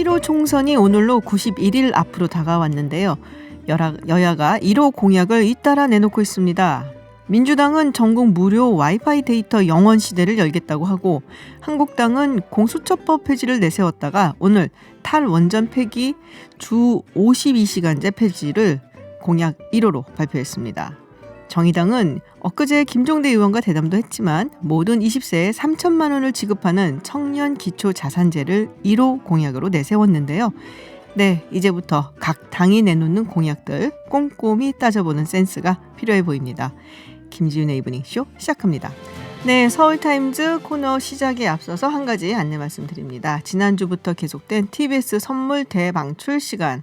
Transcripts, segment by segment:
제1호 총선이 오늘로 91일 앞으로 다가왔는데요. 여야가 1호 공약을 잇따라 내놓고 있습니다. 민주당은 전국 무료 와이파이 데이터 영원 시대를 열겠다고 하고, 한국당은 공수처법 폐지를 내세웠다가 오늘 탈원전 폐기 주 52시간제 폐지를 공약 1호로 발표했습니다. 정의당은 엊그제 김종대 의원과 대담도 했지만 모든 20세에 3천만 원을 지급하는 청년 기초 자산제를 1호 공약으로 내세웠는데요. 네, 이제부터 각 당이 내놓는 공약들 꼼꼼히 따져보는 센스가 필요해 보입니다. 김지윤의 이브닝쇼 시작합니다. 네, 서울타임즈 코너 시작에 앞서서 한 가지 안내 말씀드립니다. 지난주부터 계속된 TBS 선물 대방출 시간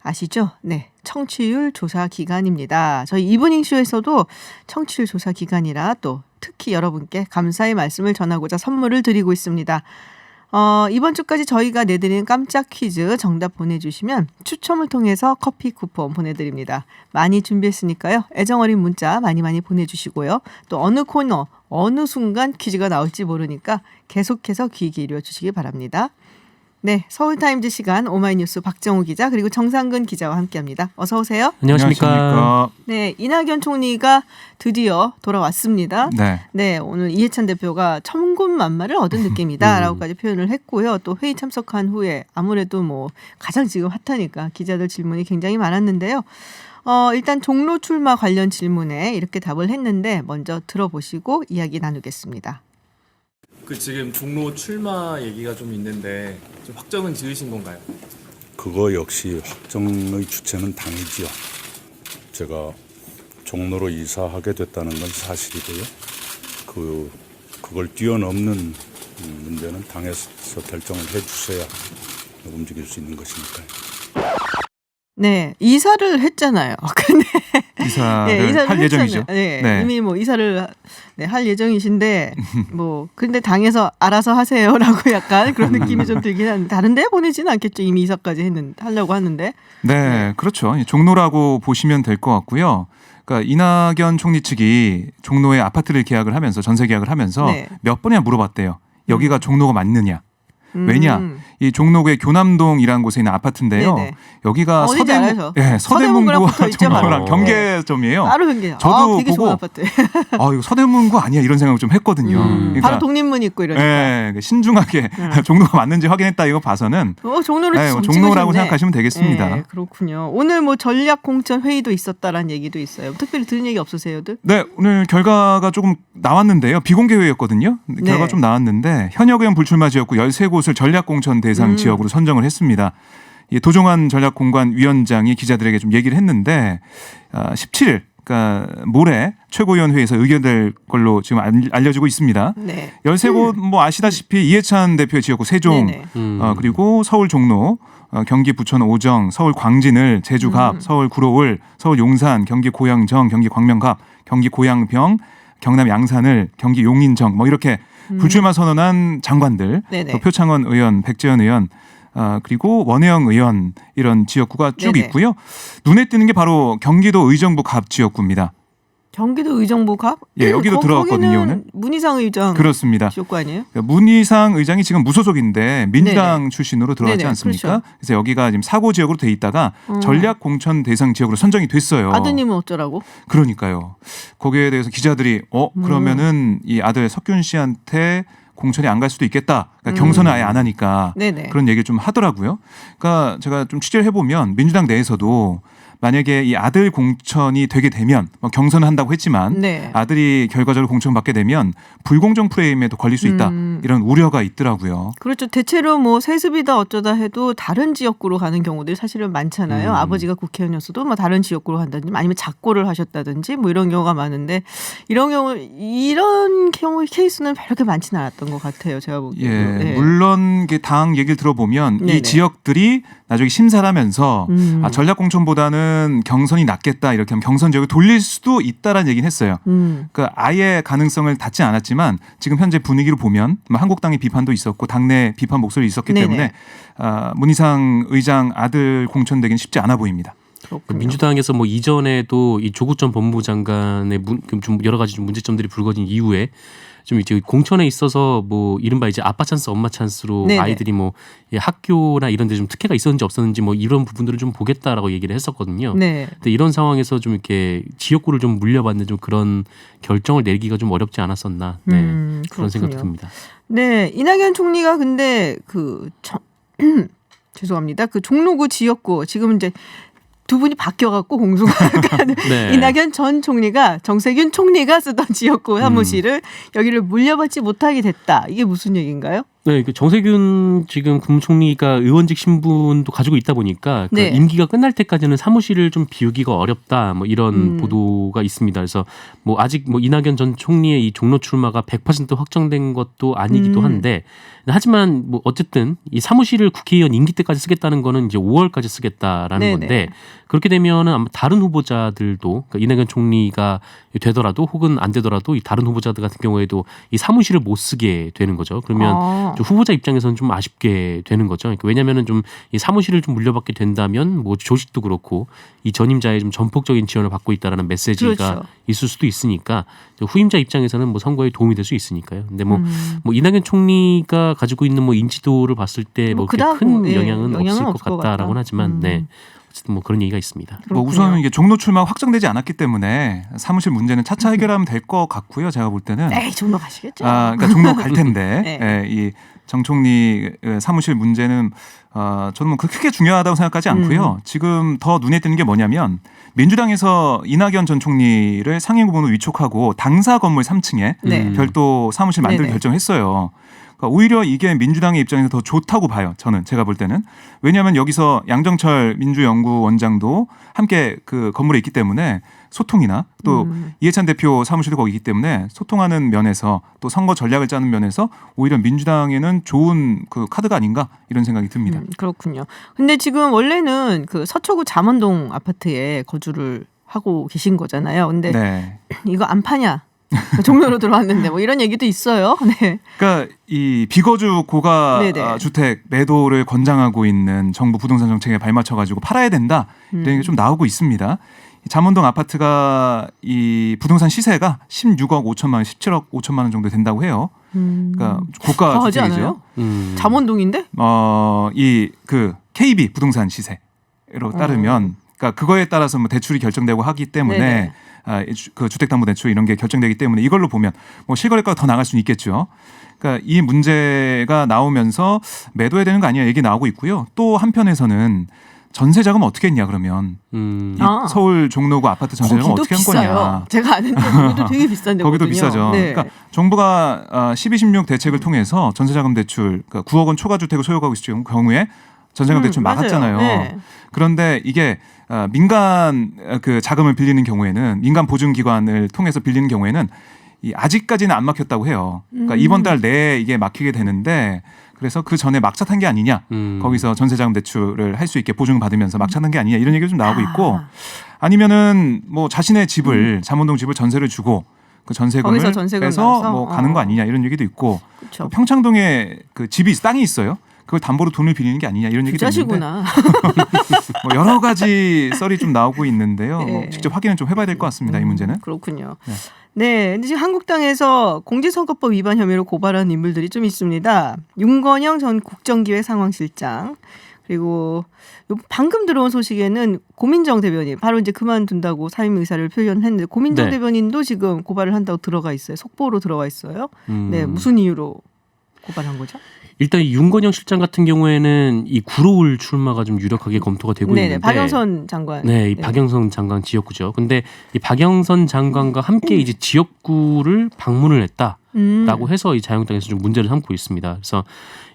아시죠? 네, 청취율 조사 기간입니다. 저희 이브닝쇼에서도 청취율 조사 기간이라 또 특히 여러분께 감사의 말씀을 전하고자 선물을 드리고 있습니다. 이번 주까지 저희가 내드리는 깜짝 퀴즈 정답 보내주시면 추첨을 통해서 커피 쿠폰 보내드립니다. 많이 준비했으니까요. 애정어린 문자 많이 보내주시고요. 또 어느 코너, 어느 순간 퀴즈가 나올지 모르니까 계속해서 귀 기울여 주시기 바랍니다. 네, 서울타임즈 시간 오마이뉴스 박정우 기자 그리고 정상근 기자와 함께합니다. 어서 오세요. 안녕하십니까. 네, 이낙연 총리가 드디어 돌아왔습니다. 네, 오늘 이해찬 대표가 천군만마를 얻은 느낌이다라고까지 표현을 했고요. 또 회의 참석한 후에 아무래도 뭐 가장 지금 핫하니까 기자들 질문이 굉장히 많았는데요. 일단 종로 출마 관련 질문에 이렇게 답을 했는데 먼저 들어보시고 이야기 나누겠습니다. 지금 종로 출마 얘기가 좀 있는데 좀 확정은 지으신 건가요? 그거 역시 확정의 주체는 당이지요. 제가 종로로 이사하게 됐다는 건 사실이고요. 그걸 뛰어넘는 문제는 당에서 결정을 해주셔야 움직일 수 있는 것이니까요. 네, 이사를 했잖아요. 근데 이사를 할 예정이죠. 네, 이미 뭐 이사를 할 예정이신데 근데 당에서 알아서 하세요라고 약간 그런 느낌이 좀 들긴 하는데 다른데 보내지는 않겠죠. 이미 이사까지 하려고 하는데. 네, 그렇죠. 종로라고 보시면 될 것 같고요. 그러니까 이낙연 총리 측이 종로에 아파트를 계약을 하면서 전세 계약을 하면서 몇 번이나 물어봤대요. 여기가 종로가 맞느냐. 왜냐? 이 종로구의 교남동이라는 곳에 있는 아파트인데요. 여기가 서대문구와 종로랑 경계점이에요. 바로 경계. 저도 되게 보고 좋은 아파트. 이거 서대문구 아니야 이런 생각을 좀 했거든요. 그러니까, 바로 독립문 있고 이러니까. 네, 신중하게 종로가 맞는지 확인했다 이거 봐서는 종로라고 생각하시면 되겠습니다. 네, 그렇군요. 오늘 뭐 전략 공천 회의도 있었다라는 얘기도 있어요. 특별히 들은 얘기 없으세요들? 네, 오늘 결과가 조금 나왔는데요. 비공개 회의였거든요. 결과 좀 나왔는데 현역 의원 불출마 지역구 13곳을 전략 공천 대상 지역으로 선정을 했습니다. 도종환 전략공관위원장이 기자들에게 좀 얘기를 했는데 17일 그러니까 모레 최고위원회에서 의결될 걸로 지금 알려지고 있습니다. 13곳 뭐 아시다시피 이해찬 대표의 지역구 세종 그리고 서울 종로 경기 부천 오정, 서울 광진을, 제주 갑, 서울 구로을, 서울 용산, 경기 고양정, 경기 광명갑, 경기 고양병, 경남 양산을, 경기 용인정 뭐 이렇게 불출마 선언한 장관들, 또 표창원 의원, 백재현 의원, 그리고 원혜영 의원 이런 지역구가 쭉 있고요. 눈에 띄는 게 바로 경기도 의정부 갑 지역구입니다. 경기도 의정부 갑? 예, 여기도 들어갔거든요 오늘. 문희상 의장 그렇습니다. 지역구 아니에요? 그러니까 문희상 의장이 지금 무소속인데 민주당 출신으로 들어가지 않습니까? 그렇죠. 그래서 여기가 지금 사고 지역으로 돼 있다가 전략 공천 대상 지역으로 선정이 됐어요. 아드님은 어쩌라고? 그러니까요. 거기에 대해서 기자들이 그러면은 이 아들 석균 씨한테 공천이 안 갈 수도 있겠다. 그러니까 경선을 아예 안 하니까 그런 얘기를 좀 하더라고요. 그러니까 제가 좀 취재를 해보면 민주당 내에서도 만약에 이 아들 공천이 되게 되면 경선을 한다고 했지만 아들이 결과적으로 공천받게 되면 불공정 프레임에도 걸릴 수 있다. 이런 우려가 있더라고요. 그렇죠. 대체로 뭐 세습이다 어쩌다 해도 다른 지역구로 가는 경우들이 사실은 많잖아요. 아버지가 국회의원이었어도 뭐 다른 지역구로 간다든지 아니면 작고를 하셨다든지 뭐 이런 경우가 많은데 이런 경우 케이스는 그렇게 많지는 않았던 것 같아요. 제가 보기에도. 물론 당 얘기를 들어보면 이 지역들이 나중에 심사를 하면서 전략 공천보다는 경선이 낫겠다 이렇게 하면 경선 지역을 돌릴 수도 있다라는 얘기는 했어요. 그러니까 아예 가능성을 닫지 않았지만 지금 현재 분위기로 보면 한국당의 비판도 있었고 당내 비판 목소리 있었기 때문에 문희상 의장 아들 공천되기는 쉽지 않아 보입니다. 그렇군요. 민주당에서 뭐 이전에도 이 조국 전 법무부 장관의 좀 여러 가지 좀 문제점들이 불거진 이후에 좀 이제 공천에 있어서 뭐 이른바 이제 아빠 찬스 엄마 찬스로 네네. 아이들이 뭐 학교나 이런 데 좀 특혜가 있었는지 없었는지 뭐 이런 부분들을 좀 보겠다라고 얘기를 했었거든요. 네. 근데 이런 상황에서 좀 이렇게 지역구를 좀 물려받는 좀 그런 결정을 내리기가 좀 어렵지 않았었나. 네. 그런 그렇군요. 생각도 듭니다. 네, 이낙연 총리가 근데 죄송합니다. 그 종로구 지역구 지금 이제 두 분이 바뀌어갖고 공수가 네. 이낙연 전 총리가 정세균 총리가 쓰던 지역구 사무실을 여기를 물려받지 못하게 됐다. 이게 무슨 얘기인가요? 네, 그 정세균 지금 국무총리가 의원직 신분도 가지고 있다 보니까 그 네. 임기가 끝날 때까지는 사무실을 좀 비우기가 어렵다. 뭐 이런 보도가 있습니다. 그래서 뭐 아직 뭐 이낙연 전 총리의 이 종로 출마가 100% 확정된 것도 아니기도 한데 하지만 뭐 어쨌든 이 사무실을 국회의원 임기 때까지 쓰겠다는 거는 이제 5월까지 쓰겠다라는 네네. 건데 그렇게 되면은 아마 다른 후보자들도 그러니까 이낙연 총리가 되더라도 혹은 안 되더라도 이 다른 후보자들 같은 경우에도 이 사무실을 못 쓰게 되는 거죠. 그러면 좀 후보자 입장에서는 좀 아쉽게 되는 거죠. 그러니까 왜냐하면은 좀 이 사무실을 좀 물려받게 된다면 뭐 조직도 그렇고 이 전임자의 좀 전폭적인 지원을 받고 있다라는 메시지가 그렇죠. 있을 수도 있으니까 후임자 입장에서는 뭐 선거에 도움이 될 수 있으니까요. 근데 뭐 이낙연 총리가 가지고 있는 뭐 인지도를 봤을 때 뭐 그다고, 큰 예, 영향은 없을 것 없을 것 같다라고는 같다. 하지만 네. 어쨌든 뭐 그런 얘기가 있습니다. 뭐 우선 이게 종로 출마가 확정되지 않았기 때문에 사무실 문제는 차차 해결하면 될 것 같고요. 제가 볼 때는. 에이, 종로 가시겠죠. 그러니까 종로 갈 텐데 네. 예, 이 정 총리 사무실 문제는 저는 뭐 크게 중요하다고 생각하지 않고요. 지금 더 눈에 띄는 게 뭐냐면 민주당에서 이낙연 전 총리를 상임후보로 위촉하고 당사 건물 3층에 네. 별도 사무실 만들 네네. 결정했어요. 그러니까 오히려 이게 민주당의 입장에서 더 좋다고 봐요. 저는 제가 볼 때는. 왜냐하면 여기서 양정철 민주연구원장도 함께 그 건물에 있기 때문에 소통이나 또 이해찬 대표 사무실도 거기 있기 때문에 소통하는 면에서 또 선거 전략을 짜는 면에서 오히려 민주당에는 좋은 그 카드가 아닌가 이런 생각이 듭니다. 그렇군요. 근데 지금 원래는 그 서초구 잠원동 아파트에 거주를 하고 계신 거잖아요. 근데 네. 이거 안 파냐? 종로로 들어왔는데 뭐 이런 얘기도 있어요. 네. 그러니까 이 비거주 고가 네네. 주택 매도를 권장하고 있는 정부 부동산 정책에 발맞춰 가지고 팔아야 된다 이런 얘기 좀 나오고 있습니다. 잠원동 아파트가 이 부동산 시세가 16억 5천만 원, 17억 5천만 원 정도 된다고 해요. 그러니까 고가 더 하지 주택이죠. 않아요? 잠원동인데? 이 그 KB 부동산 시세로 따르면 그러니까 그거에 따라서 뭐 대출이 결정되고 하기 때문에 네네. 그 주택담보대출 이런 게 결정되기 때문에 이걸로 보면 뭐 실거래가가 더 나갈 수는 있겠죠. 그러니까 이 문제가 나오면서 매도해야 되는 거 아니냐 얘기 나오고 있고요. 또 한편에서는 전세 자금 어떻게 했냐 그러면 이 서울 종로구 아파트 전세 자금 거기도 어떻게 한 비싸요. 거냐. 제가 아는데 거기도 되게 비싼데 거기도 비싸죠. 네. 그러니까 정부가 12.16 대책을 통해서 전세자금 대출 그러니까 9억 원 초과주택을 소유하고 있을 경우에 전세자금 대출 맞아요. 막았잖아요. 네. 그런데 이게 민간 그 자금을 빌리는 경우에는 민간 보증기관을 통해서 빌리는 경우에는 이 아직까지는 안 막혔다고 해요. 그러니까 이번 달 내에 이게 막히게 되는데 그래서 그 전에 막차 탄 게 아니냐. 거기서 전세자금 대출을 할 수 있게 보증 받으면서 막차 탄 게 아니냐 이런 얘기가 좀 나오고 있고 아니면은 뭐 자신의 집을 잠원동 집을 전세를 주고 그 전세금을 거기서 전세금 빼서 나와서? 뭐 가는 거 아니냐 이런 얘기도 있고 그렇죠. 평창동에 그 집이 땅이 있어요. 그걸 담보로 돈을 빌리는 게 아니냐 이런 얘기도 있는데 부자시구나. 뭐 여러 가지 썰이 좀 나오고 있는데요. 네. 뭐 직접 확인은 좀 해봐야 될 것 같습니다. 이 문제는. 그렇군요. 네. 네, 근데 지금 한국당에서 공직선거법 위반 혐의로 고발한 인물들이 좀 있습니다. 윤건영 전 국정기획 상황실장 그리고 방금 들어온 소식에는 고민정 대변인 바로 이제 그만둔다고 사임 의사를 표현했는데 고민정 네. 대변인도 지금 고발을 한다고 들어가 있어요. 속보로 들어와 있어요. 네, 무슨 이유로 고발한 거죠? 일단 이 윤건영 실장 같은 경우에는 이 구로울 출마가 좀 유력하게 검토가 되고 네네, 있는데 박영선 장관. 네, 이 박영선 장관 지역구죠. 근데 이 박영선 장관과 함께 이제 지역구를 방문을 했다라고 해서 이 자유한국당에서 좀 문제를 삼고 있습니다. 그래서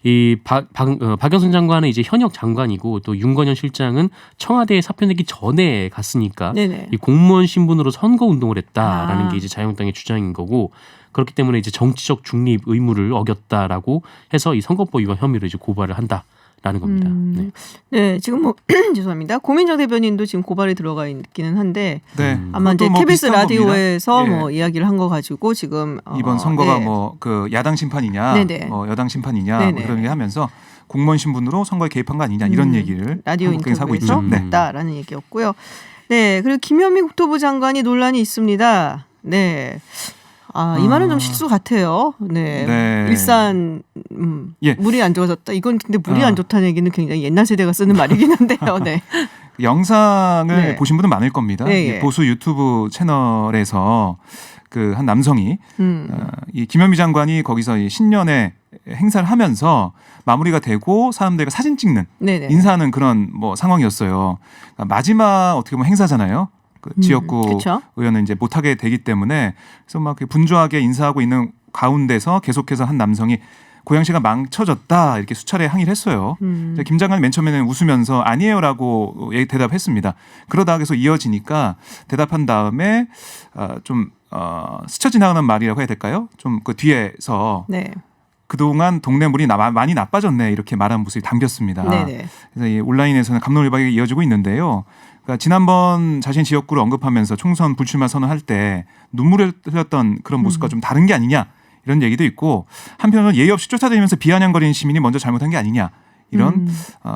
이 박영선 장관은 이제 현역 장관이고 또 윤건영 실장은 청와대에 사표 내기 전에 갔으니까 네네. 이 공무원 신분으로 선거 운동을 했다라는 게 이제 자유한국당의 주장인 거고 그렇기 때문에 이제 정치적 중립 의무를 어겼다라고 해서 이 선거법 위반 혐의로 이제 고발을 한다라는 겁니다. 네. 네, 지금 뭐 죄송합니다. 고민정 대변인도 지금 고발이 들어가 있기는 한데 네. 아마 이제 그것도 뭐 KBS 비슷한 라디오에서 겁니다. 뭐 이야기를 한 거 가지고 지금 이번 선거가 네. 뭐 그 야당 심판이냐, 네네. 뭐 여당 심판이냐 네네. 뭐 그런 얘기 하면서 공무원 신분으로 선거에 개입한 거 아니냐 이런 얘기를 라디오 한국경에서 하고 인터뷰에서 있죠. 네. 했다라는 얘기였고요. 네, 그리고 김현미 국토부 장관이 논란이 있습니다. 네. 이 말은 좀 실수 같아요. 네. 네. 일산 예. 물이 안 좋아졌다. 이건 근데 물이 안 좋다는 얘기는 굉장히 옛날 세대가 쓰는 말이긴 한데요. 네. 영상을 네. 보신 분은 많을 겁니다. 네, 이 예. 보수 유튜브 채널에서 그 한 남성이 음. 이 김현미 장관이 거기서 이 신년회 행사를 하면서 마무리가 되고 사람들과 사진 찍는 네네. 인사하는 그런 뭐 상황이었어요. 그러니까 마지막 어떻게 보면 행사잖아요. 그 지역구 그쵸. 의원은 이제 못하게 되기 때문에 그래서 막 분주하게 인사하고 있는 가운데서 계속해서 한 남성이 고양시가 망쳐졌다 이렇게 수차례 항의를 했어요. 김 장관이 맨 처음에는 웃으면서 아니에요라고 대답했습니다. 그러다가 계속 이어지니까 대답한 다음에 좀 스쳐 지나가는 말이라고 해야 될까요? 좀 그 뒤에서 네. 그동안 동네 물이 많이 나빠졌네 이렇게 말한 모습이 담겼습니다. 네네. 그래서 이 온라인에서는 감론을박이 이어지고 있는데요. 그러니까 지난번 자신 지역구를 언급하면서 총선 불출마 선언할 때 눈물을 흘렸던 그런 모습과 좀 다른 게 아니냐 이런 얘기도 있고 한편으로는 예의 없이 쫓아다니면서 비아냥거리는 시민이 먼저 잘못한 게 아니냐 이런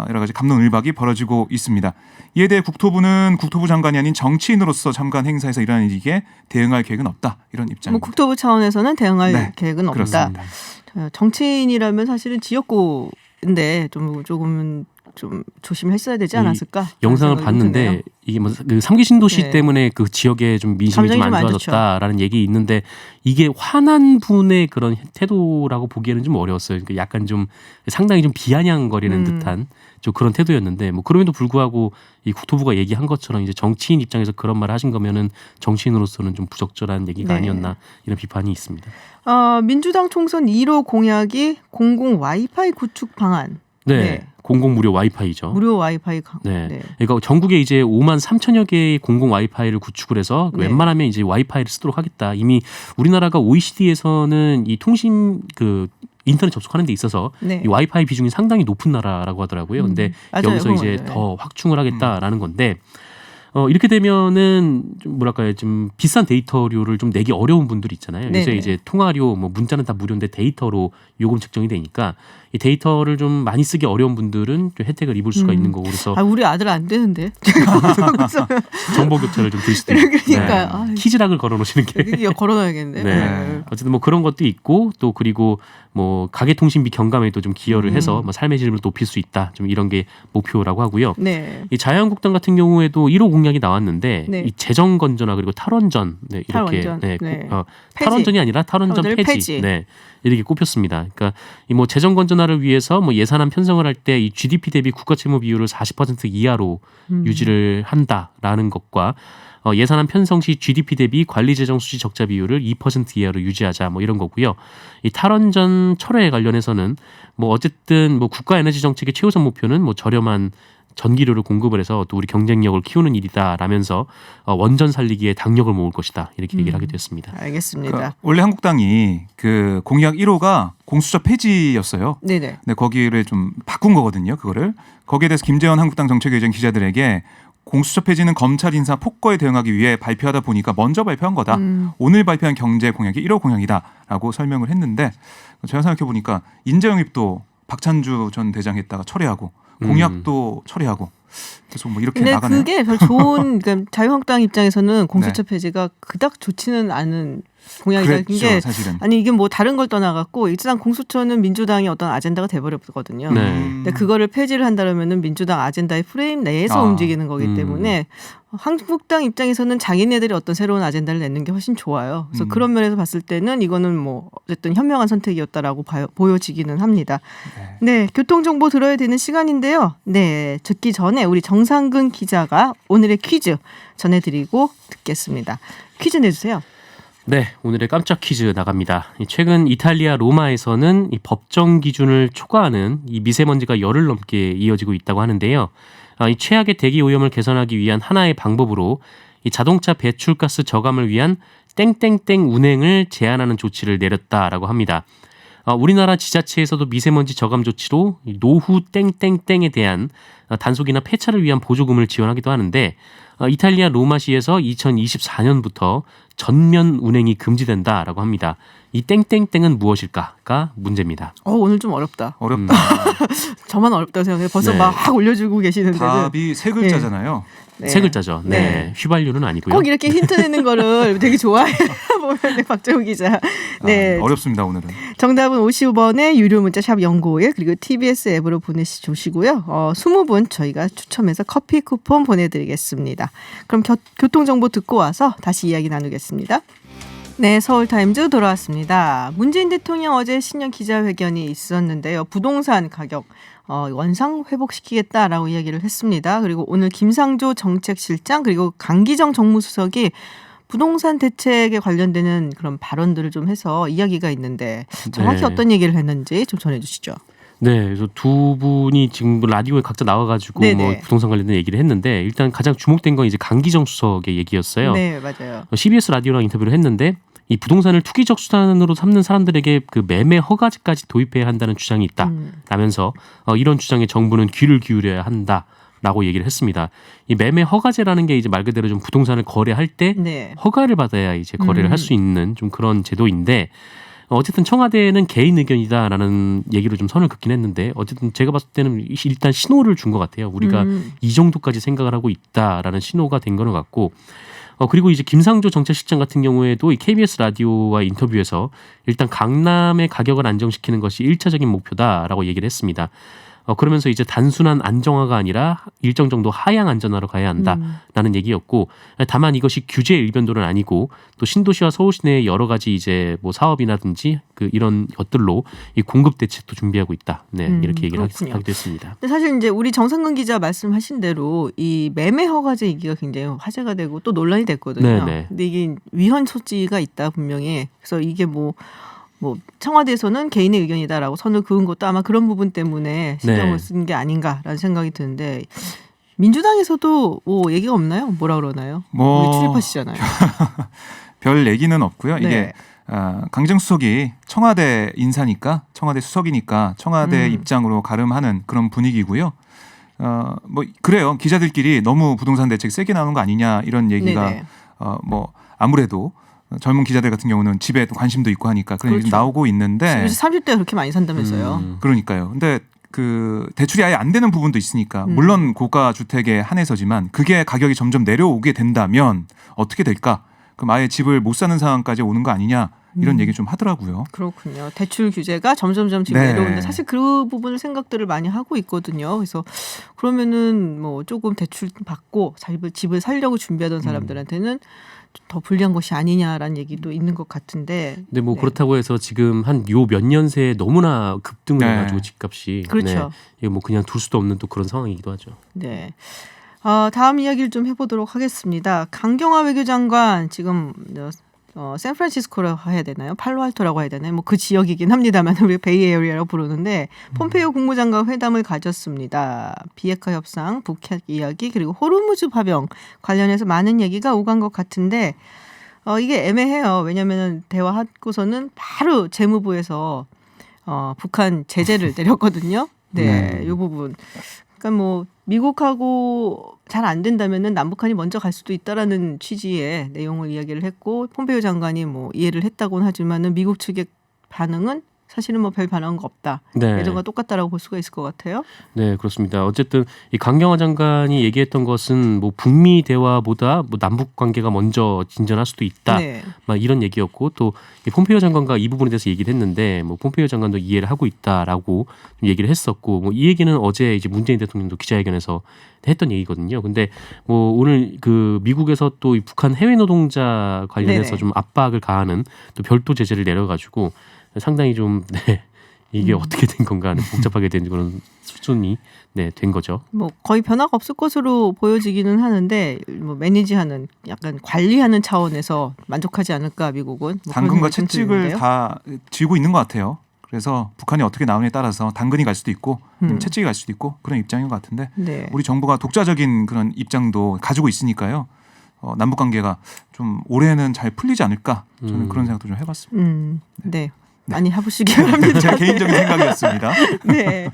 여러 가지 감론을박이 벌어지고 있습니다. 이에 대해 국토부는 국토부 장관이 아닌 정치인으로서 참가한 행사에서 일어난 일에 대응할 계획은 없다 이런 뭐 입장입니다. 국토부 차원에서는 대응할 네, 계획은 없다. 그렇습니다. 정치인이라면 사실은 지역구인데 조금은 좀 조심했어야 되지 않았을까? 영상을 그런 생각이 봤는데 드네요. 이게 뭐 그 3기 신도시 네. 때문에 그 지역에 좀 민심이 좀 감정이 안 좀 안 좋아졌다라는 얘기 있는데 이게 화난 분의 그런 태도라고 보기에는 좀 어려웠어요. 그러니까 약간 좀 상당히 좀 비아냥거리는 듯한 좀 그런 태도였는데 뭐 그럼에도 불구하고 이 국토부가 얘기한 것처럼 이제 정치인 입장에서 그런 말을 하신 거면은 정치인으로서는 좀 부적절한 얘기가 네. 아니었나 이런 비판이 있습니다. 민주당 총선 1호 공약이 공공 와이파이 구축 방안. 네. 네. 공공 무료 와이파이죠. 무료 와이파이 네. 네. 그러니까 전국에 이제 5만 3천여 개의 공공 와이파이를 구축을 해서 네. 웬만하면 이제 와이파이를 쓰도록 하겠다. 이미 우리나라가 OECD에서는 이 통신 그 인터넷 접속하는 데 있어서 네. 이 와이파이 비중이 상당히 높은 나라라고 하더라고요. 근데 맞아요. 여기서 그건 이제 맞아요. 더 확충을 하겠다라는 건데 이렇게 되면은 좀 뭐랄까요, 좀 비싼 데이터료를 좀 내기 어려운 분들이 있잖아요. 요새 네네. 이제 통화료, 뭐 문자는 다 무료인데 데이터로 요금 책정이 되니까 이 데이터를 좀 많이 쓰기 어려운 분들은 좀 혜택을 입을 수가 있는 거고 그래서 우리 아들 안 되는데. 정보 교체를 좀 들 수도 있고. 그러니까요. 아, 키즈락을 걸어놓으시는 게. 이거 걸어놔야겠네. 네. 어쨌든 뭐 그런 것도 있고 또 그리고 뭐 가계통신비 경감에도 좀 기여를 해서 뭐 삶의 질을 높일 수 있다. 좀 이런 게 목표라고 하고요. 네. 이 자유한국당 같은 경우에도 1호 공약이 나왔는데 네. 이 재정 건전화 그리고 탈원전 네, 이렇게 탈원전. 네, 네. 폐지. 탈원전이 아니라 탈원전 탈원전 폐지. 네. 이렇게 꼽혔습니다. 그러니까 이 뭐 재정 건전화를 위해서 뭐 예산안 편성을 할 때 이 GDP 대비 국가 채무 비율을 40% 이하로 유지를 한다라는 것과 예산안 편성 시 GDP 대비 관리재정 수지 적자 비율을 2% 이하로 유지하자 뭐 이런 거고요. 이 탈원전 철회에 관련해서는 뭐 어쨌든 뭐 국가 에너지 정책의 최우선 목표는 뭐 저렴한 전기료를 공급을 해서 또 우리 경쟁력을 키우는 일이다라면서 원전 살리기에 당력을 모을 것이다 이렇게 얘기를 하게 됐습니다. 알겠습니다. 그러니까 원래 한국당이 그 공약 1호가 공수처 폐지였어요. 네네. 근데 거기를 좀 바꾼 거거든요. 그거를 거기에 대해서 김재원 한국당 정책위원장 기자들에게 공수처 폐지는 검찰 인사 폭거에 대응하기 위해 발표하다 보니까 먼저 발표한 거다. 오늘 발표한 경제 공약이 1호 공약이다라고 설명을 했는데 제가 생각해 보니까 인재영입도 박찬주 전 대장 했다가 철회하고 공약도 처리하고 계속 뭐 이렇게 근데 나가네요. 그게 별 좋은 그러니까 자유한국당 입장에서는 공수처 네. 폐지가 그닥 좋지는 않은 공약이라는 그랬죠, 게 사실은. 아니 이게 뭐 다른 걸 떠나갖고 일단 공수처는 민주당의 어떤 아젠다가 돼버렸거든요. 네. 근데 그거를 폐지를 한다면은 민주당 아젠다의 프레임 내에서 움직이는 거기 때문에 한국당 입장에서는 자기네들이 어떤 새로운 아젠다를 내는 게 훨씬 좋아요. 그래서 그런 면에서 봤을 때는 이거는 뭐 어쨌든 현명한 선택이었다라고 보여지기는 합니다. 네, 교통정보 들어야 되는 시간인데요. 네, 듣기 전에 우리 정상근 기자가 오늘의 퀴즈 전해드리고 듣겠습니다. 퀴즈 내주세요. 네, 오늘의 깜짝 퀴즈 나갑니다. 최근 이탈리아 로마에서는 이 법정 기준을 초과하는 이 미세먼지가 열흘 넘게 이어지고 있다고 하는데요. 이 최악의 대기 오염을 개선하기 위한 하나의 방법으로 이 자동차 배출가스 저감을 위한 땡땡땡 운행을 제한하는 조치를 내렸다라고 합니다. 우리나라 지자체에서도 미세먼지 저감 조치로 이 노후 땡땡땡에 대한 단속이나 폐차를 위한 보조금을 지원하기도 하는데 이탈리아 로마시에서 2024년부터 전면 운행이 금지된다라고 합니다. 이 땡땡땡은 무엇일까가 문제입니다. 오늘 좀 어렵다. 어렵다. 저만 어렵다고 생각해요. 벌써 네. 막 올려주고 계시는데도. 답이 세 글자잖아요. 네. 세 글자죠. 네. 네. 휘발유는 아니고요. 꼭 이렇게 힌트 내는 거를 되게 좋아해 보면 박정우 기자. 네. 어렵습니다 오늘은. 정답은 50원의 유료 문자 샵 0951 그리고 TBS 앱으로 보내주시고요. 20분 저희가 추첨해서 커피 쿠폰 보내드리겠습니다. 그럼 교통정보 듣고 와서 다시 이야기 나누겠습니다. 네, 서울타임즈 돌아왔습니다. 문재인 대통령 어제 신년 기자회견이 있었는데요. 부동산 가격 원상 회복시키겠다라고 이야기를 했습니다. 그리고 오늘 김상조 정책실장 그리고 강기정 정무수석이 부동산 대책에 관련되는 그런 발언들을 좀 해서 이야기가 있는데 정확히 네. 어떤 얘기를 했는지 좀 전해주시죠. 네, 그래서 두 분이 지금 라디오에 각자 나와가지고 네네. 뭐 부동산 관련된 얘기를 했는데 일단 가장 주목된 건 이제 강기정 수석의 얘기였어요. 네, 맞아요. CBS 라디오랑 인터뷰를 했는데 이 부동산을 투기적 수단으로 삼는 사람들에게 그 매매 허가제까지 도입해야 한다는 주장이 있다라면서 이런 주장에 정부는 귀를 기울여야 한다라고 얘기를 했습니다. 이 매매 허가제라는 게 이제 말 그대로 좀 부동산을 거래할 때 네. 허가를 받아야 이제 거래를 할 수 있는 좀 그런 제도인데 어쨌든 청와대는 개인 의견이다라는 얘기로 좀 선을 긋긴 했는데 어쨌든 제가 봤을 때는 일단 신호를 준 것 같아요. 우리가 이 정도까지 생각을 하고 있다라는 신호가 된 거는 같고 그리고 이제 김상조 정책실장 같은 경우에도 이 KBS 라디오와 인터뷰에서 일단 강남의 가격을 안정시키는 것이 1차적인 목표다라고 얘기를 했습니다. 그러면서 이제 단순한 안정화가 아니라 일정 정도 하향 안전화로 가야 한다라는 얘기였고 다만 이것이 규제 일변도는 아니고 또 신도시와 서울시 내의 여러 가지 이제 뭐 사업이라든지 그 이런 것들로 이 공급 대책도 준비하고 있다. 네, 이렇게 얘기를 그렇군요. 하기도 했습니다. 근데 사실 이제 우리 정상근 기자 말씀하신 대로 이 매매 허가제 얘기가 굉장히 화제가 되고 또 논란이 됐거든요. 네네. 근데 이게 위헌 소지가 있다 분명히. 그래서 이게 뭐 청와대에서는 개인의 의견이다라고 선을 그은 것도 아마 그런 부분 때문에 신경을 네. 쓴 게 아닌가라는 생각이 드는데 민주당에서도 뭐 얘기가 없나요? 뭐라 그러나요? 뭐 우리 출입하시잖아요. 별 얘기는 없고요. 네. 이게 강정 수석이 청와대 인사니까 청와대 수석이니까 청와대 입장으로 가름하는 그런 분위기고요. 뭐 그래요. 기자들끼리 너무 부동산 대책 세게 나오는 거 아니냐 이런 얘기가 네네. 뭐 아무래도 젊은 기자들 같은 경우는 집에 또 관심도 있고 하니까 그런 얘기 그렇죠. 나오고 있는데 요새 30대가 그렇게 많이 산다면서요. 그러니까요. 근데 그 대출이 아예 안 되는 부분도 있으니까 물론 고가 주택에 한해서지만 그게 가격이 점점 내려오게 된다면 어떻게 될까? 그럼 아예 집을 못 사는 상황까지 오는 거 아니냐 이런 얘기 좀 하더라고요. 그렇군요. 대출 규제가 점점점 지금 네. 내려오는데 사실 그 부분을 생각들을 많이 하고 있거든요. 그래서 그러면은 뭐 조금 대출 받고 집을 살려고 준비하던 사람들한테는 더 불리한 것이 아니냐라는 얘기도 있는 것 같은데. 근데 뭐 네. 그렇다고 해서 지금 한 요 몇 년 새에 너무나 급등을 네. 해가지고 집값이 그렇죠. 네, 이거 뭐 그냥 둘 수도 없는 또 그런 상황이기도 하죠. 네. 다음 이야기를 좀 해보도록 하겠습니다. 강경화 외교장관 지금 샌프란시스코라고 해야 되나요? 팔로알토라고 해야 되나요? 뭐 그 지역이긴 합니다만 우리 베이에어리아라고 부르는데 폼페이오 국무장관 회담을 가졌습니다. 비핵화 협상, 북핵 이야기 그리고 호르무즈 파병 관련해서 많은 얘기가 오간 것 같은데 이게 애매해요. 왜냐하면 대화하고서는 바로 재무부에서 북한 제재를 내렸거든요. 네, 이 부분. 그러니까 뭐 미국하고 잘 안 된다면은 남북한이 먼저 갈 수도 있다라는 취지의 내용을 이야기를 했고 폼페이오 장관이 뭐 이해를 했다고는 하지만은 미국 측의 반응은 사실은 뭐 별 반응한 거 없다. 네. 예전과 똑같다라고 볼 수가 있을 것 같아요. 네, 그렇습니다. 어쨌든 이 강경화 장관이 얘기했던 것은 뭐 북미 대화보다 뭐 남북 관계가 먼저 진전할 수도 있다. 네. 막 이런 얘기였고 또 이 폼페이오 장관과 이 부분에 대해서 얘기를 했는데 뭐 폼페이오 장관도 이해를 하고 있다라고 좀 얘기를 했었고 뭐 이 얘기는 어제 이제 문재인 대통령도 기자회견에서 했던 얘기거든요. 근데 뭐 오늘 그 미국에서 또 이 북한 해외 노동자 관련해서 네네. 좀 압박을 가하는 또 별도 제재를 내려가지고 상당히 좀 네, 이게 어떻게 된 건가 하는 복잡하게 된 그런 수준이 네, 된 거죠. 뭐 거의 변화가 없을 것으로 보여지기는 하는데 뭐 매니지하는 약간 관리하는 차원에서 만족하지 않을까 미국은. 뭐 당근과 그런 생각이 좀 채찍을 드는데요. 다 쥐고 있는 것 같아요. 그래서 북한이 어떻게 나오느냐에 따라서 당근이 갈 수도 있고 아니면 채찍이 갈 수도 있고 그런 입장인 것 같은데 네. 우리 정부가 독자적인 그런 입장도 가지고 있으니까요. 남북 관계가 좀 올해는 잘 풀리지 않을까 저는 그런 생각도 좀 해봤습니다. 네. 많이 해보시기 바랍니다. 제 개인적인 생각이었습니다. 네.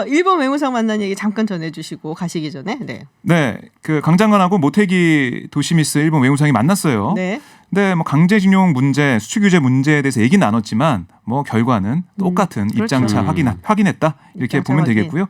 일본 외무상 만난 얘기 잠깐 전해주시고 가시기 전에. 네. 네, 그 강 장관하고 모테기 도시미스 일본 외무상이 만났어요. 네. 근데 뭐 강제징용 문제, 수출 규제 문제에 대해서 얘기 나눴지만 뭐 결과는 똑같은 그렇죠. 입장차 확인했다 이렇게 입장차 보면 확인. 되겠고요.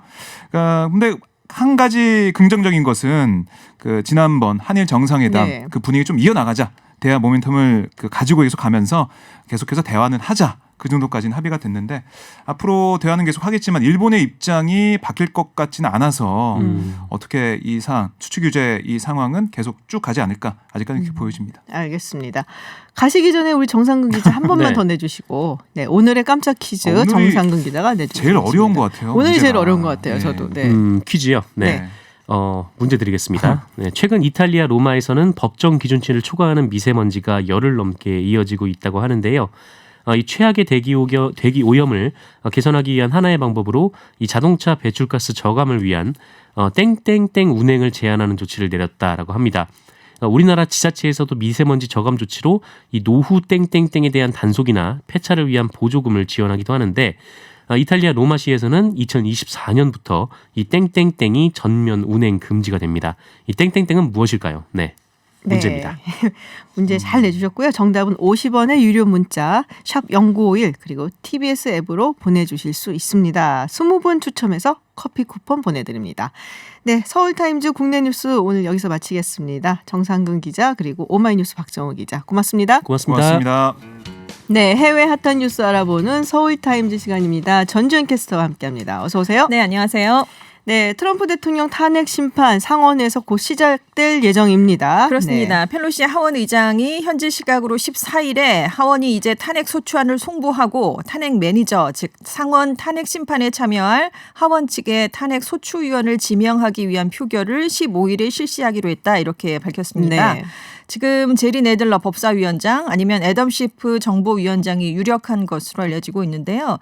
그러니까 근데 한 가지 긍정적인 것은 그 지난번 한일 정상회담 네. 그 분위기 좀 이어나가자. 대화 모멘텀을 가지고 계속 가면서 계속해서 대화는 하자. 그 정도까지는 합의가 됐는데 앞으로 대화는 계속 하겠지만 일본의 입장이 바뀔 것 같지는 않아서 어떻게 이 상황, 수출 규제 이 상황은 계속 쭉 가지 않을까 아직까지는 그렇게 보여집니다. 알겠습니다. 가시기 전에 우리 정상근 기자 한 번만 네. 더 내주시고 네, 오늘의 깜짝 퀴즈 오늘이 정상근 기자가 내주시겠습니다. 제일 어려운 것 같아요. 오늘이 문제가. 제일 어려운 것 같아요. 저도. 네. 퀴즈요. 네. 네. 문제 드리겠습니다. 네, 최근 이탈리아 로마에서는 법정 기준치를 초과하는 미세먼지가 열흘 넘게 이어지고 있다고 하는데요. 이 최악의 대기 오염을 개선하기 위한 하나의 방법으로 이 자동차 배출가스 저감을 위한 땡땡땡 운행을 제한하는 조치를 내렸다라고 합니다. 우리나라 지자체에서도 미세먼지 저감 조치로 이 노후 땡땡땡에 대한 단속이나 폐차를 위한 보조금을 지원하기도 하는데 이탈리아 로마시에서는 2024년부터 이 땡땡땡이 전면 운행 금지가 됩니다. 이 땡땡땡은 무엇일까요? 네. 문제입니다. 네. 문제 잘 내주셨고요. 정답은 50원의 유료 문자 샵 0951 그리고 TBS 앱으로 보내주실 수 있습니다. 20분 추첨해서 커피 쿠폰 보내드립니다. 네, 서울타임즈 국내 뉴스 오늘 여기서 마치겠습니다. 정상근 기자 그리고 오마이뉴스 박정우 기자 고맙습니다. 고맙습니다. 네, 해외 핫한 뉴스 알아보는 서울타임즈 시간입니다. 전주현 캐스터와 함께합니다. 어서 오세요. 네, 안녕하세요. 네, 트럼프 대통령 탄핵 심판 상원에서 곧 시작될 예정입니다. 그렇습니다. 펠로시 하원 의장이 현지 시각으로 14일에 하원이 이제 탄핵 소추안을 송부하고 탄핵 매니저, 즉 상원 탄핵 심판에 참여할 하원 측의 탄핵 소추위원을 지명하기 위한 표결을 15일에 실시하기로 했다 이렇게 밝혔습니다. 네. 지금 제리 네들러 법사위원장 아니면 애덤 시프 정보위원장이 유력한 것으로 알려지고 있는데요.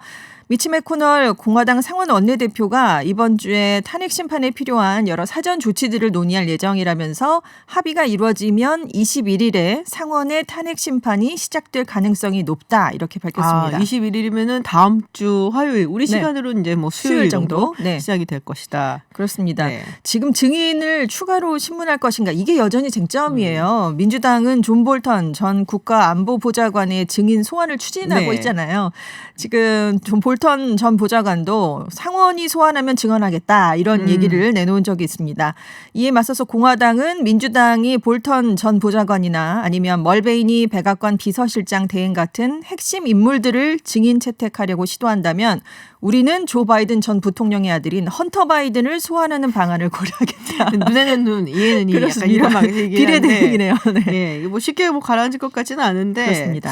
미치 매코널 공화당 상원 원내대표가 이번 주에 탄핵 심판에 필요한 여러 사전 조치들을 논의할 예정이라면서 합의가 이루어지면 21일에 상원의 탄핵 심판이 시작될 가능성이 높다 이렇게 밝혔습니다. 21일이면은 다음 주 화요일 우리 네. 시간으로 이제 뭐 수요일 정도 네. 시작이 될 것이다. 그렇습니다. 네. 지금 증인을 추가로 신문할 것인가 이게 여전히 쟁점이에요. 민주당은 존 볼턴 전 국가안보보좌관의 증인 소환을 추진하고 네. 있잖아요. 지금 존 볼턴 전 보좌관도 상원이 소환하면 증언하겠다 이런 얘기를 내놓은 적이 있습니다. 이에 맞서서 공화당은 민주당이 볼턴 전 보좌관이나 아니면 멀베이니 백악관 비서실장 대행 같은 핵심 인물들을 증인 채택하려고 시도한다면 우리는 조 바이든 전 부통령의 아들인 헌터 바이든을 소환하는 방안을 고려하겠다. 눈에는 눈, 이에는 이 약간 그렇습니다. 이런 방식 얘기를 비례대응이네요. 네. 네, 뭐 쉽게 뭐 가라앉을 것 같지는 않은데 그렇습니다.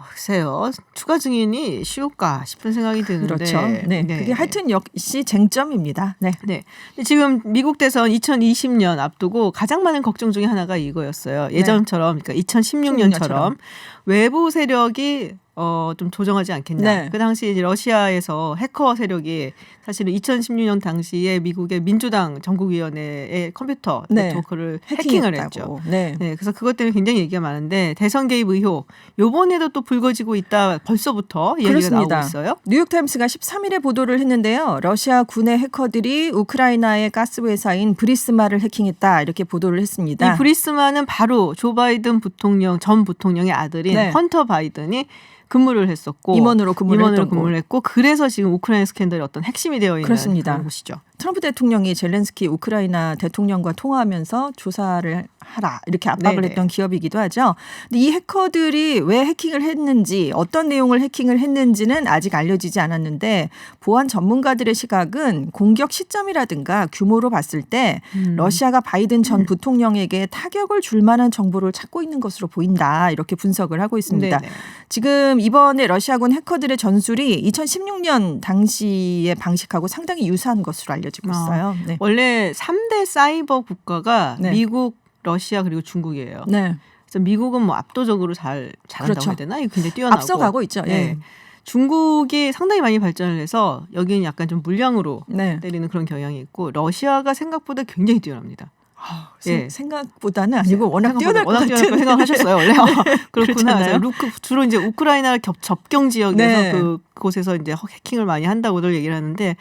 글쎄요. 추가 증인이 쉬울까 싶은 생각이 드는데. 그렇죠. 네. 그게 하여튼 역시 쟁점입니다. 네. 네. 근데 지금 미국 대선 2020년 앞두고 가장 많은 걱정 중에 하나가 이거였어요. 예전처럼 그러니까 2016년처럼 외부 세력이 좀 조정하지 않겠냐. 네. 그 당시 이제 러시아에서 해커 세력이 사실은 2016년 당시에 미국의 민주당 전국위원회의 컴퓨터 네. 네트워크를 해킹을 해킹했다고. 했죠. 네. 네, 그래서 그것 때문에 굉장히 얘기가 많은데 대선 개입 의혹 요번에도 또 불거지고 있다 벌써부터 얘기가 그렇습니다. 나오고 있어요. 뉴욕타임스가 13일에 보도를 했는데요. 러시아 군의 해커들이 우크라이나의 가스회사인 브리스마를 해킹했다 이렇게 보도를 했습니다. 이 브리스마는 바로 조 바이든 부통령 전 부통령의 아들인 네. 헌터 바이든이 근무를 했었고 임원으로 근무를 했던 근무를 했고 그래서 지금 우크라이나 스캔들이 어떤 핵심이 되어 있는 그렇습니다. 그런 곳이죠. 트럼프 대통령이 젤렌스키 우크라이나 대통령과 통화하면서 조사를 하라 이렇게 압박을 네네. 했던 기업이기도 하죠. 근데 이 해커들이 왜 해킹을 했는지 어떤 내용을 해킹을 했는지는 아직 알려지지 않았는데 보안 전문가들의 시각은 공격 시점이라든가 규모로 봤을 때 러시아가 바이든 전 부통령에게 타격을 줄 만한 정보를 찾고 있는 것으로 보인다 이렇게 분석을 하고 있습니다. 네네. 지금 이번에 러시아군 해커들의 전술이 2016년 당시의 방식하고 상당히 유사한 것으로 알려지고 있어요. 네. 원래 3대 사이버 국가가 네. 미국, 러시아 그리고 중국이에요. 네. 그래서 미국은 뭐 압도적으로 잘한다고 그렇죠. 해야 되나? 이거 굉장히 뛰어나고 앞서가고 있죠. 네. 예. 중국이 상당히 많이 발전을 해서 여기는 약간 좀 물량으로 네. 때리는 그런 경향이 있고 러시아가 생각보다 굉장히 뛰어납니다. 예. 생각보다는 아니고 워낙 뛰어날 것 워낙 같은 뛰어날 거 생각하셨어요 원래. 그렇구나. 그렇잖아요. 주로 이제 우크라이나 접경 지역에서 네. 그곳에서 이제 해킹을 많이 한다고들 얘기를 하는데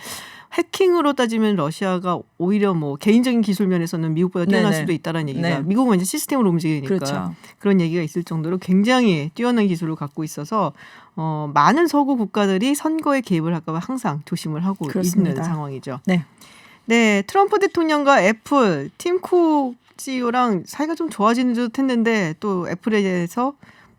해킹으로 따지면 러시아가 오히려 뭐 개인적인 기술 면에서는 미국보다 뛰어날 네네. 수도 있다는 얘기가 네. 미국은 이제 시스템으로 움직이니까 그렇죠. 그런 얘기가 있을 정도로 굉장히 뛰어난 기술을 갖고 있어서 많은 서구 국가들이 선거에 개입을 할까 봐 항상 조심을 하고 그렇습니다. 있는 상황이죠. 네. 네, 트럼프 대통령과 애플 팀 쿡 CEO랑 사이가 좀 좋아지는 듯 했는데 또 애플에 대해서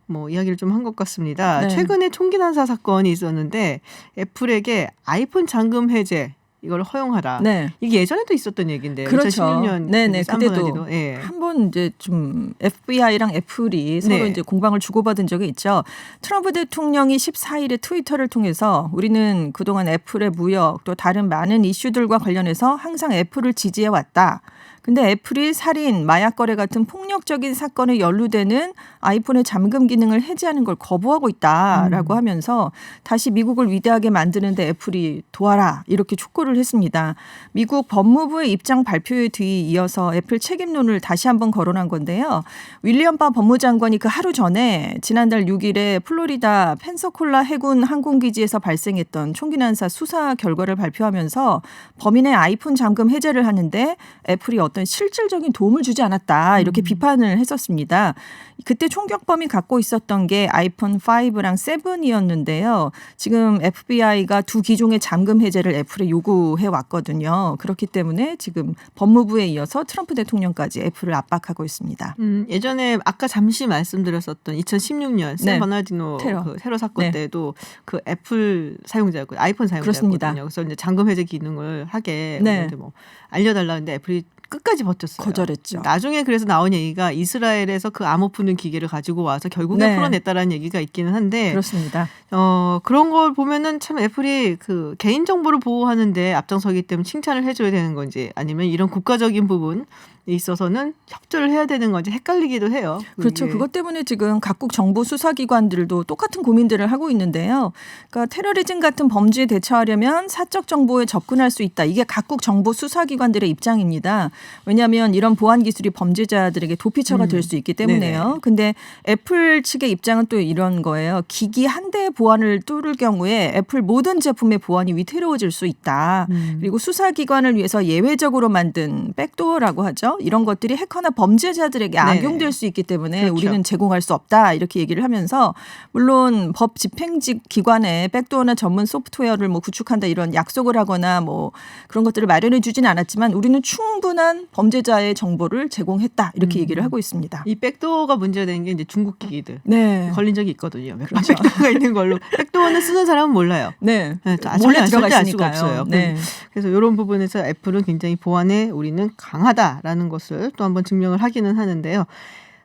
뭐 이야기를 좀 한 것 같습니다. 네. 최근에 총기 난사 사건이 있었는데 애플에게 아이폰 잠금 해제 이걸 허용하라. 네. 이게 예전에도 있었던 얘기인데 그렇죠. 2016년 네네. 그때도 예. 한번 이제 좀 FBI랑 애플이 서로 네. 이제 공방을 주고받은 적이 있죠. 트럼프 대통령이 14일에 트위터를 통해서 우리는 그동안 애플의 무역 또 다른 많은 이슈들과 관련해서 항상 애플을 지지해 왔다. 근데 애플이 살인, 마약 거래 같은 폭력적인 사건에 연루되는 아이폰의 잠금 기능을 해제하는 걸 거부하고 있다라고 하면서 다시 미국을 위대하게 만드는데 애플이 도와라 이렇게 촉구를 했습니다. 미국 법무부의 입장 발표에 뒤이어서 애플 책임론을 다시 한번 거론한 건데요. 윌리엄 바 법무장관이 그 하루 전에 지난달 6일에 플로리다 펜서콜라 해군 항공기지에서 발생했던 총기 난사 수사 결과를 발표하면서 범인의 아이폰 잠금 해제를 하는데 애플이 어떤 실질적인 도움을 주지 않았다 이렇게 비판을 했었습니다. 그때 총격범이 갖고 있었던 게 아이폰 5랑 7이었는데요. 지금 FBI가 두 기종의 잠금 해제를 애플에 요구해 왔거든요. 그렇기 때문에 지금 법무부에 이어서 트럼프 대통령까지 애플을 압박하고 있습니다. 예전에 아까 잠시 말씀드렸었던 2016년 샌 네. 버나디노 테러. 그 테러 사건 네. 때도 그 애플 사용자였고 아이폰 사용자였거든요. 그렇습니다. 그래서 이제 잠금 해제 기능을 하게 네. 우리한테 뭐 알려달라는데 애플이 끝까지 버텼어요. 거절했죠. 나중에 그래서 나온 얘기가 이스라엘에서 그 암호 푸는 기계를 가지고 와서 결국에 네. 풀어냈다라는 얘기가 있기는 한데 그렇습니다. 그런 걸 보면은 참 애플이 그 개인 정보를 보호하는데 앞장서기 때문에 칭찬을 해줘야 되는 건지 아니면 이런 국가적인 부분에 있어서는 협조를 해야 되는 건지 헷갈리기도 해요. 그렇죠. 이게. 그것 때문에 지금 각국 정보 수사기관들도 똑같은 고민들을 하고 있는데요. 그러니까 테러리즘 같은 범죄에 대처하려면 사적 정보에 접근할 수 있다. 이게 각국 정보 수사기관들의 입장입니다. 왜냐하면 이런 보안 기술이 범죄자들에게 도피처가 될 수 있기 때문에요. 네네. 근데 애플 측의 입장은 또 이런 거예요. 기기 한 대의 보안을 뚫을 경우에 애플 모든 제품의 보안이 위태로워질 수 있다. 그리고 수사기관을 위해서 예외적으로 만든 백도어라고 하죠. 이런 것들이 해커나 범죄자들에게 네네. 악용될 수 있기 때문에 그렇죠. 우리는 제공할 수 없다 이렇게 얘기를 하면서 물론 법 집행직 기관에 백도어나 전문 소프트웨어를 뭐 구축한다 이런 약속을 하거나 뭐 그런 것들을 마련해 주진 않았지만 우리는 충분한 범죄자의 정보를 제공했다 이렇게 얘기를 하고 있습니다. 이 백도어가 문제된 게 이제 중국 기기들 네. 걸린 적이 있거든요. 몇 번 그렇죠. 백도어가 있는 걸로 백도어는 쓰는 사람은 몰라요. 네. 네, 몰래 절대 알 수가 들어가시니까요. 없어요. 네. 그래서 이런 부분에서 애플은 굉장히 보안에 우리는 강하다라는 것을 또 한번 증명을 하기는 하는데요.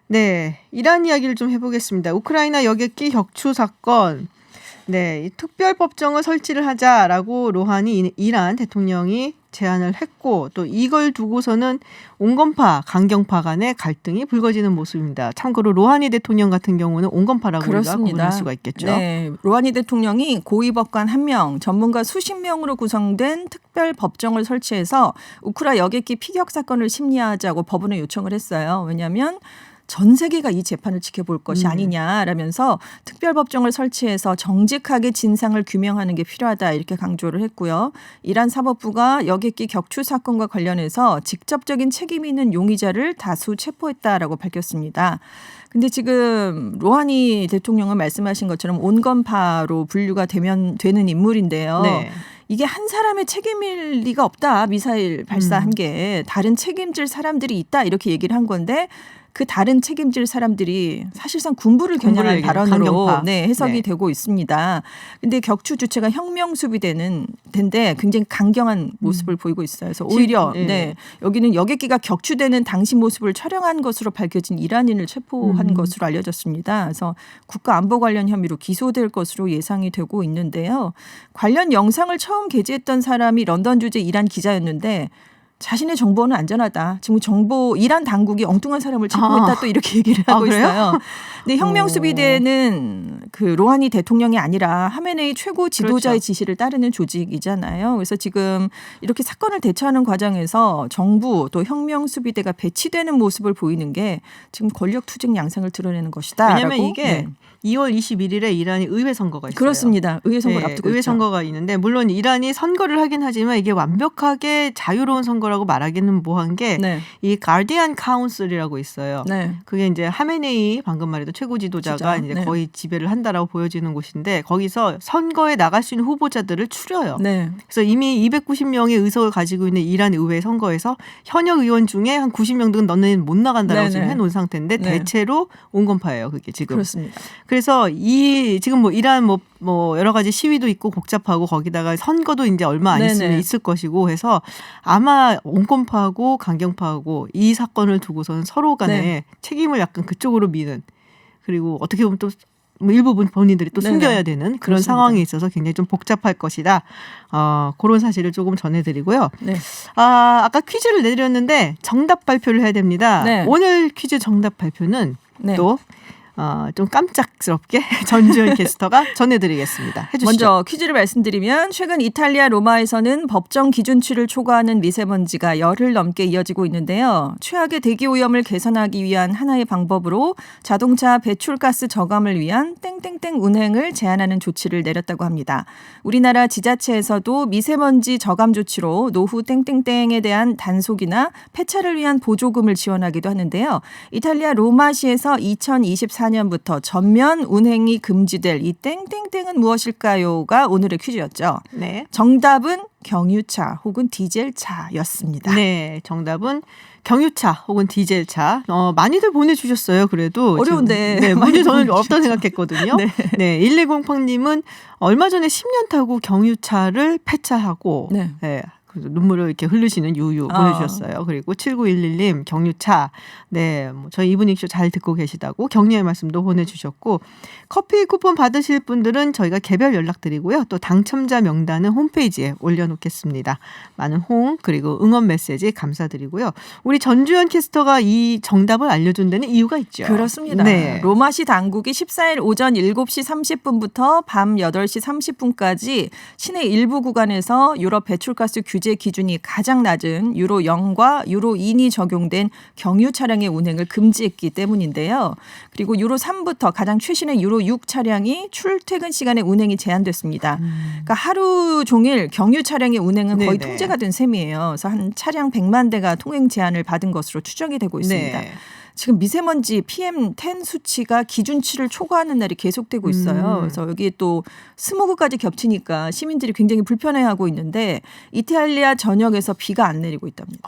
네, 이란 이야기를 좀 해보겠습니다. 우크라이나 여객기 격추 사건. 네, 이 특별법정을 설치를 하자라고 로하니 이란 대통령이 제안을 했고 또 이걸 두고서는 온건파, 강경파 간의 갈등이 불거지는 모습입니다. 참고로 로하니 대통령 같은 경우는 온건파라고 우리가 구분할 수가 있겠죠. 네, 로하니 대통령이 고위법관 1명, 전문가 수십 명으로 구성된 특별 법정을 설치해서 우크라 여객기 피격 사건을 심리하자고 법원에 요청을 했어요. 왜냐하면 전 세계가 이 재판을 지켜볼 것이 아니냐라면서 특별법정을 설치해서 정직하게 진상을 규명하는 게 필요하다 이렇게 강조를 했고요. 이란 사법부가 여객기 격추 사건과 관련해서 직접적인 책임이 있는 용의자를 다수 체포했다라고 밝혔습니다. 근데 지금 로하니 대통령은 말씀하신 것처럼 온건파로 분류가 되는 인물인데요. 네. 이게 한 사람의 책임일 리가 없다. 미사일 발사한 게 다른 책임질 사람들이 있다 이렇게 얘기를 한 건데 그 다른 책임질 사람들이 사실상 군부를 겨냥한 발언으로 강경파. 해석이 네. 되고 있습니다. 근데 격추 주체가 혁명수비대인데 굉장히 강경한 모습을 보이고 있어요. 그래서 오히려 네. 여기는 여객기가 격추되는 당시 모습을 촬영한 것으로 밝혀진 이란인을 체포한 것으로 알려졌습니다. 그래서 국가안보 관련 혐의로 기소될 것으로 예상이 되고 있는데요. 관련 영상을 처음 게재했던 사람이 런던 주재 이란 기자였는데 자신의 정보는 안전하다. 지금 이란 당국이 엉뚱한 사람을 체포했다 또 이렇게 얘기를 하고 그래요? 있어요. 근데 혁명수비대는 그 로하니 대통령이 아니라 하메네이 최고 지도자의 그렇죠. 지시를 따르는 조직이잖아요. 그래서 지금 이렇게 사건을 대처하는 과정에서 정부 또 혁명수비대가 배치되는 모습을 보이는 게 지금 권력 투쟁 양상을 드러내는 것이다. 왜냐하면 이게 2월 21일에 이란이 의회 선거가 있어요. 그렇습니다. 의회 선거를 앞두고 의회 있죠. 선거가 있는데 물론 이란이 선거를 하긴 하지만 이게 완벽하게 자유로운 선거라고 말하기는 뭐한 게 이 가디안 카운슬이라고 있어요. 네. 그게 이제 하메네이 방금 말했던 최고 지도자가 이제 네. 거의 지배를 한다라고 보여지는 곳인데 거기서 선거에 나갈 수 있는 후보자들을 추려요. 네. 그래서 이미 290명의 의석을 가지고 있는 이란 의회 선거에서 현역 의원 중에 한 90명 등은 너는 못 나간다라고 네네. 지금 해놓은 상태인데 네. 대체로 온건파예요. 그게 지금. 그렇습니다. 그래서 지금 뭐 이란 뭐 여러 가지 시위도 있고 복잡하고 거기다가 선거도 이제 얼마 안 있으면 네네. 있을 것이고 해서 아마 온건파하고 강경파하고 이 사건을 두고서는 서로 간에 책임을 약간 그쪽으로 미는 그리고 어떻게 보면 또 일부 본인들이 또 네네. 숨겨야 되는 그런 그렇습니다. 상황에 있어서 굉장히 좀 복잡할 것이다. 그런 사실을 조금 전해드리고요. 네. 아까 퀴즈를 내드렸는데 정답 발표를 해야 됩니다. 네. 오늘 퀴즈 정답 발표는 네. 또 좀 깜짝스럽게 전주현 캐스터가 전해드리겠습니다. 해주시죠. 먼저 퀴즈를 말씀드리면 최근 이탈리아 로마에서는 법정 기준치를 초과하는 미세먼지가 열흘 넘게 이어지고 있는데요. 최악의 대기 오염을 개선하기 위한 하나의 방법으로 자동차 배출가스 저감을 위한 땡땡땡 운행을 제한하는 조치를 내렸다고 합니다. 우리나라 지자체에서도 미세먼지 저감 조치로 노후 땡땡땡에 대한 단속이나 폐차를 위한 보조금을 지원하기도 하는데요. 이탈리아 로마시에서 2024년부터 전면 운행이 금지될 이 땡땡땡은 무엇일까요?가 오늘의 퀴즈였죠. 네. 정답은 경유차 혹은 디젤차였습니다. 네, 정답은 경유차 혹은 디젤차. 많이들 보내주셨어요. 그래도 어려운데. 지금, 네, 많이 문제 저는 보내주셨죠. 어렵다고 생각했거든요. 네. 네, 1108님은 얼마 전에 10년 타고 경유차를 폐차하고 네. 그래서 눈물을 이렇게 흘리시는 유유 보내주셨어요. 그리고 7911님 경유차. 네, 뭐 저희 이브닝쇼 잘 듣고 계시다고 격려의 말씀도 보내주셨고 커피 쿠폰 받으실 분들은 저희가 개별 연락드리고요. 또 당첨자 명단은 홈페이지에 올려놓겠습니다. 많은 호응 그리고 응원 메시지 감사드리고요. 우리 전주현 캐스터가 이 정답을 알려준 데는 이유가 있죠. 그렇습니다. 네. 로마시 당국이 14일 오전 7시 30분부터 밤 8시 30분까지 시내 일부 구간에서 유럽 배출가스 규제 기준이 가장 낮은 유로 0과 유로 2이 적용된 경유 차량의 운행을 금지했기 때문인데요. 그리고 유로 3부터 가장 최신의 유로 6 차량이 출퇴근 시간에 운행이 제한됐습니다. 그러니까 하루 종일 경유 차량의 운행은 거의 네네. 통제가 된 셈이에요. 그래서 한 차량 100만 대가 통행 제한을 받은 것으로 추정이 되고 있습니다. 네. 지금 미세먼지 PM10 수치가 기준치를 초과하는 날이 계속되고 있어요. 그래서 여기에 또 스모그까지 겹치니까 시민들이 굉장히 불편해하고 있는데 이탈리아 전역에서 비가 안 내리고 있답니다.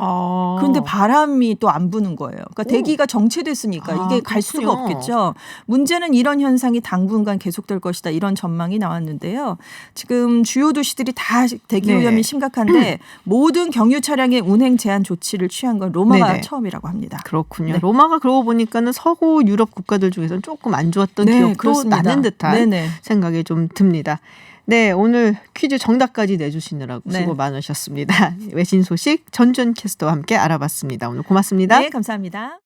그런데 바람이 또 안 부는 거예요. 그러니까 대기가 정체됐으니까 이게 갈 수가 그렇군요. 없겠죠. 문제는 이런 현상이 당분간 계속될 것이다. 이런 전망이 나왔는데요. 지금 주요 도시들이 다 대기 오염이 네. 심각한데 모든 경유 차량의 운행 제한 조치를 취한 건 로마가 네네. 처음이라고 합니다. 그렇군요. 네. 로마가 그러고 보니까는 서구 유럽 국가들 중에서는 조금 안 좋았던 네, 기억도 그렇습니다. 나는 듯한 네네. 생각이 좀 듭니다. 네, 오늘 퀴즈 정답까지 내주시느라고 네. 수고 많으셨습니다. 외신 소식 전주현 캐스터와 함께 알아봤습니다. 오늘 고맙습니다. 네, 감사합니다.